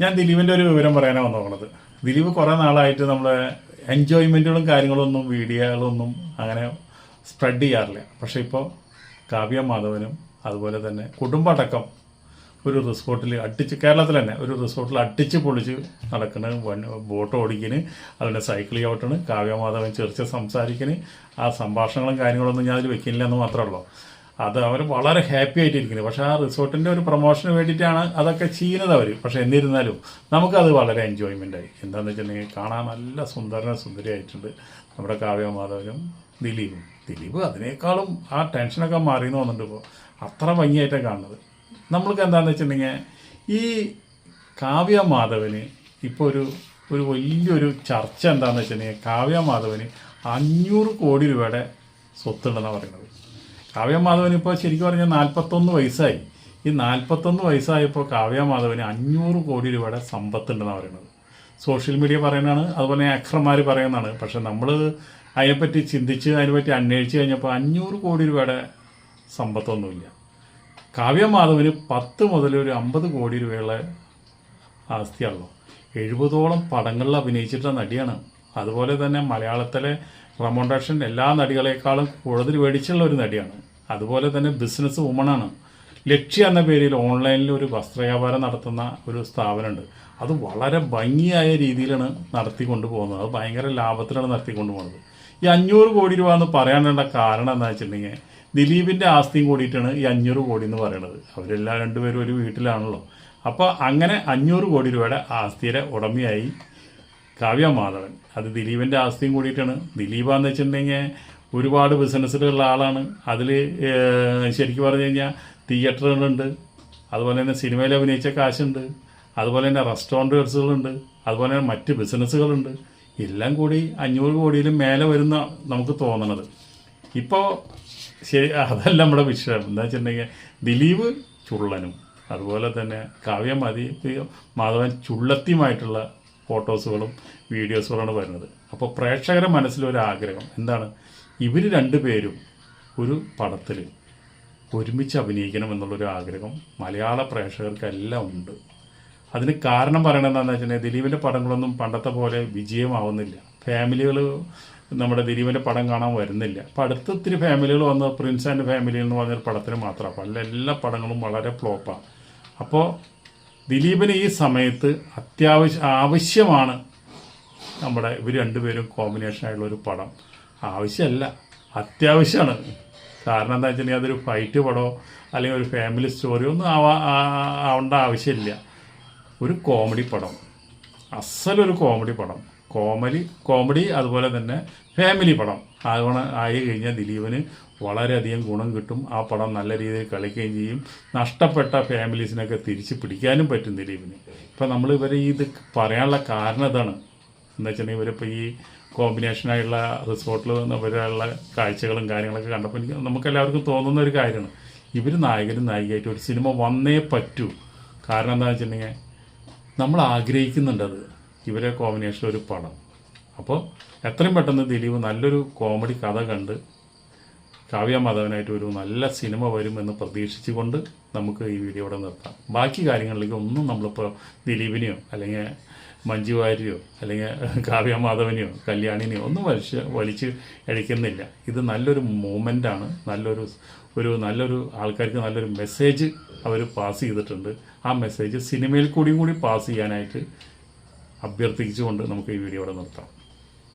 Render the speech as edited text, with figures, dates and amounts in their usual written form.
ഞാൻ ദിലീപിൻ്റെ ഒരു വിവരം പറയാനാണ് വന്നുള്ളത്. ദിലീപ് കുറേ നാളായിട്ട് നമ്മളെ എൻജോയ്മെൻറ്റുകളും കാര്യങ്ങളൊന്നും വീഡിയോകളൊന്നും അങ്ങനെ സ്പ്രെഡ് ചെയ്യാറില്ല. പക്ഷേ ഇപ്പോൾ കാവ്യ മാധവനും അതുപോലെ തന്നെ കുടുംബടക്കം ഒരു റിസോർട്ടിൽ കേരളത്തിൽ തന്നെ ഒരു റിസോർട്ടിൽ അടിച്ച് പൊളിച്ച് നടക്കണ്, ബോട്ട് ഓടിക്കണ്, അതുപോലെ സൈക്കിൾ ചവിട്ടണ്, കാവ്യമാധവൻ ചെറിച്ച് സംസാരിക്കണ്. ആ സംഭാഷണങ്ങളും കാര്യങ്ങളൊന്നും ഞാൻ അതിൽ വെക്കുന്നില്ല എന്ന് മാത്രമല്ലോ, അത് അവർ വളരെ ഹാപ്പി ആയിട്ടിരിക്കുന്നത്. പക്ഷേ ആ റിസോർട്ടിൻ്റെ ഒരു പ്രൊമോഷന് വേണ്ടിയിട്ടാണ് അതൊക്കെ ചെയ്യുന്നത് അവർ. പക്ഷേ എന്നിരുന്നാലും നമുക്കത് വളരെ എൻജോയ്മെൻ്റായി. എന്താണെന്ന് വെച്ചിട്ടുണ്ടെങ്കിൽ കാണാൻ നല്ല സുന്ദരിയായിട്ടുണ്ട് നമ്മുടെ കാവ്യമാധവനും ദിലീപ് അതിനേക്കാളും ആ ടെൻഷനൊക്കെ മാറിയെന്ന് തോന്നുന്നുണ്ട്. ഇപ്പോൾ അത്ര ഭംഗിയായിട്ടാണ് കാണുന്നത്. നമ്മൾക്ക് എന്താണെന്ന് വെച്ചിട്ടുണ്ടെങ്കിൽ ഈ കാവ്യമാധവന് ഇപ്പോൾ ഒരു വലിയൊരു ചർച്ച എന്താണെന്ന് വെച്ചിട്ടുണ്ടെങ്കിൽ കാവ്യമാധവന് 500 കോടി രൂപയുടെ സ്വത്തുണ്ടെന്നാണ് പറയുന്നത്. കാവ്യമാധവന് ഇപ്പോൾ ശരിക്കും പറഞ്ഞാൽ 41 വയസ്സായി. ഈ 41 വയസ്സായപ്പോൾ കാവ്യമാധവന് 500 കോടി രൂപയുടെ സമ്പത്തുണ്ടെന്നാണ് പറയുന്നത്. സോഷ്യൽ മീഡിയ പറയുന്നതാണ്, അതുപോലെ ആക്ടർമാർ പറയുന്നതാണ്. പക്ഷെ നമ്മൾ അതിനെപ്പറ്റി ചിന്തിച്ച് അതിനെപ്പറ്റി അന്വേഷിച്ച് കഴിഞ്ഞപ്പോൾ 500 കോടി രൂപയുടെ സമ്പത്തൊന്നുമില്ല. കാവ്യമാധവന് 10 മുതൽ ഒരു 50 കോടി രൂപയുള്ള ആസ്തിയാണല്ലോ. 70ഓളം പടങ്ങളിൽ അഭിനയിച്ചിട്ടുള്ള നടിയാണ്. അതുപോലെ തന്നെ മലയാളത്തിലെ റെമോണ്ടേഷൻ എല്ലാ നടികളെക്കാളും കൂടുതൽ മേടിച്ചുള്ള ഒരു നടിയാണ്. അതുപോലെ തന്നെ ബിസിനസ് വുമണാണ്. ലക്ഷ്യ എന്ന പേരിൽ ഓൺലൈനിൽ ഒരു വസ്ത്രവ്യാപാരം നടത്തുന്ന ഒരു സ്ഥാപനമുണ്ട്. അത് വളരെ ഭംഗിയായ രീതിയിലാണ് നടത്തിക്കൊണ്ടു പോകുന്നത്. അത് ഭയങ്കര ലാഭത്തിലാണ് നടത്തിക്കൊണ്ടു പോകുന്നത്. ഈ 500 കോടി രൂപ എന്ന് പറയാനുള്ള കാരണം എന്താ വെച്ചിട്ടുണ്ടെങ്കിൽ ദിലീപിൻ്റെ ആസ്തിയും കൂടിയിട്ടാണ് ഈ 500 കോടി എന്ന് പറയുന്നത്. അവരെല്ലാം രണ്ടുപേരും ഒരു വീട്ടിലാണല്ലോ. അപ്പോൾ അങ്ങനെ 500 കോടി രൂപയുടെ ആസ്തിയുടെ ഉടമയായി കാവ്യമാധവൻ. അത് ദിലീപിൻ്റെ ആസ്തിയും കൂടിയിട്ടാണ്. ദിലീപാന്ന് വെച്ചിട്ടുണ്ടെങ്കിൽ ഒരുപാട് ബിസിനസ്സിലുള്ള ആളാണ്. അതിൽ ശരിക്കും പറഞ്ഞു കഴിഞ്ഞാൽ തിയേറ്ററുകളുണ്ട്, അതുപോലെ തന്നെ സിനിമയിൽ അഭിനയിച്ച കാശുണ്ട്, അതുപോലെ തന്നെ റെസ്റ്റോറൻറ്റുകളുണ്ട്, അതുപോലെ തന്നെ മറ്റ് ബിസിനസ്സുകളുണ്ട്. എല്ലാം കൂടി 500 കോടിയിലും മേലെ വരുന്ന നമുക്ക് തോന്നണത്. ഇപ്പോൾ ശരി, അതല്ല നമ്മുടെ വിഷയം. എന്താ വെച്ചിട്ടുണ്ടെങ്കിൽ ദിലീപ് ചുള്ളനും അതുപോലെ തന്നെ മാധവൻ ചുള്ളത്തിയുമായിട്ടുള്ള ഫോട്ടോസുകളും വീഡിയോസുകളാണ് വരുന്നത്. അപ്പോൾ പ്രേക്ഷകരുടെ മനസ്സിലൊരാഗ്രഹം എന്താണ്, ഇവർ രണ്ടുപേരും ഒരു പടത്തിൽ ഒരുമിച്ച് അഭിനയിക്കണം എന്നുള്ളൊരു ആഗ്രഹം മലയാള പ്രേക്ഷകർക്കെല്ലാം ഉണ്ട്. അതിന് കാരണം പറയണത് എന്താണെന്ന് വെച്ചിട്ടുണ്ടെങ്കിൽ ദിലീപിൻ്റെ പടങ്ങളൊന്നും പണ്ടത്തെ പോലെ വിജയമാവുന്നില്ല. ഫാമിലികൾ നമ്മുടെ ദിലീപിൻ്റെ പടം കാണാൻ വരുന്നില്ല. അപ്പോൾ അടുത്ത് ഇത്തിരി ഫാമിലികൾ വന്ന് പ്രിൻസ് ആൻഡ് ഫാമിലി എന്ന് പറഞ്ഞൊരു പടത്തിന് മാത്രമാണ്. അപ്പോൾ എല്ലാ പടങ്ങളും വളരെ ഫ്ലോപ്പാണ്. അപ്പോൾ ദിലീപിന് ഈ സമയത്ത് ആവശ്യമാണ് നമ്മുടെ ഇവർ രണ്ടുപേരും കോമ്പിനേഷനായിട്ടുള്ള ഒരു പടം. ആവശ്യമല്ല, അത്യാവശ്യമാണ്. കാരണം എന്താ വെച്ചിട്ടുണ്ടെങ്കിൽ അതൊരു ഫൈറ്റ് പടമോ അല്ലെങ്കിൽ ഒരു ഫാമിലി സ്റ്റോറിയോ ഒന്നും ആവേണ്ട ആവശ്യമില്ല. ഒരു കോമഡി പടം, അസലൊരു കോമഡി പടം, കോമഡി അതുപോലെ തന്നെ ഫാമിലി പടം ആയി കഴിഞ്ഞാൽ ദിലീപിന് വളരെയധികം ഗുണം കിട്ടും. ആ പടം നല്ല രീതിയിൽ കളിക്കുകയും ചെയ്യും. നഷ്ടപ്പെട്ട ഫാമിലീസിനൊക്കെ തിരിച്ച് പിടിക്കാനും പറ്റും ദിലീപിന്. ഇപ്പം നമ്മൾ ഇവരെ ഇത് പറയാനുള്ള കാരണം ഇതാണ്. എന്താ വെച്ചിട്ടുണ്ടെങ്കിൽ ഇവരിപ്പോൾ ഈ കോമ്പിനേഷനായിട്ടുള്ള റിസോർട്ടിൽ ഇവരുള്ള കാഴ്ചകളും കാര്യങ്ങളൊക്കെ കണ്ടപ്പോൾ നമുക്കെല്ലാവർക്കും തോന്നുന്ന ഒരു കാര്യമാണ്, ഇവർ നായകനും നായികയായിട്ട് ഒരു സിനിമ വന്നേ പറ്റൂ. കാരണം എന്താണെന്ന് വെച്ചിട്ടുണ്ടെങ്കിൽ നമ്മൾ ആഗ്രഹിക്കുന്നുണ്ടത് ഇവരെ കോമ്പിനേഷനിൽ ഒരു പടം. അപ്പോൾ എത്രയും പെട്ടെന്ന് ദിലീപ് നല്ലൊരു കോമഡി കഥ കണ്ട് കാവ്യമാധവനായിട്ട് ഒരു നല്ല സിനിമ വരുമെന്ന് പ്രതീക്ഷിച്ചുകൊണ്ട് നമുക്ക് ഈ വീഡിയോ ഇവിടെ നിർത്താം. ബാക്കി കാര്യങ്ങളിലേക്ക് ഒന്നും നമ്മളിപ്പോൾ ദിലീപിനെയോ അല്ലെങ്കിൽ മഞ്ജു വാര്യരെയോ അല്ലെങ്കിൽ കാവ്യമാധവനെയോ കല്യാണിനെയോ ഒന്നും വലിച്ച് എടുക്കുന്നില്ല. ഇത് നല്ലൊരു മൂമെൻ്റാണ്. നല്ലൊരു ആൾക്കാർക്ക് നല്ലൊരു മെസ്സേജ് അവർ പാസ് ചെയ്തിട്ടുണ്ട്. ആ മെസ്സേജ് സിനിമയിൽ കൂടി പാസ് ചെയ്യാനായിട്ട് അഭ്യർത്ഥിച്ചുകൊണ്ട് നമുക്ക് ഈ വീഡിയോ ഇവിടെ നിർത്താം.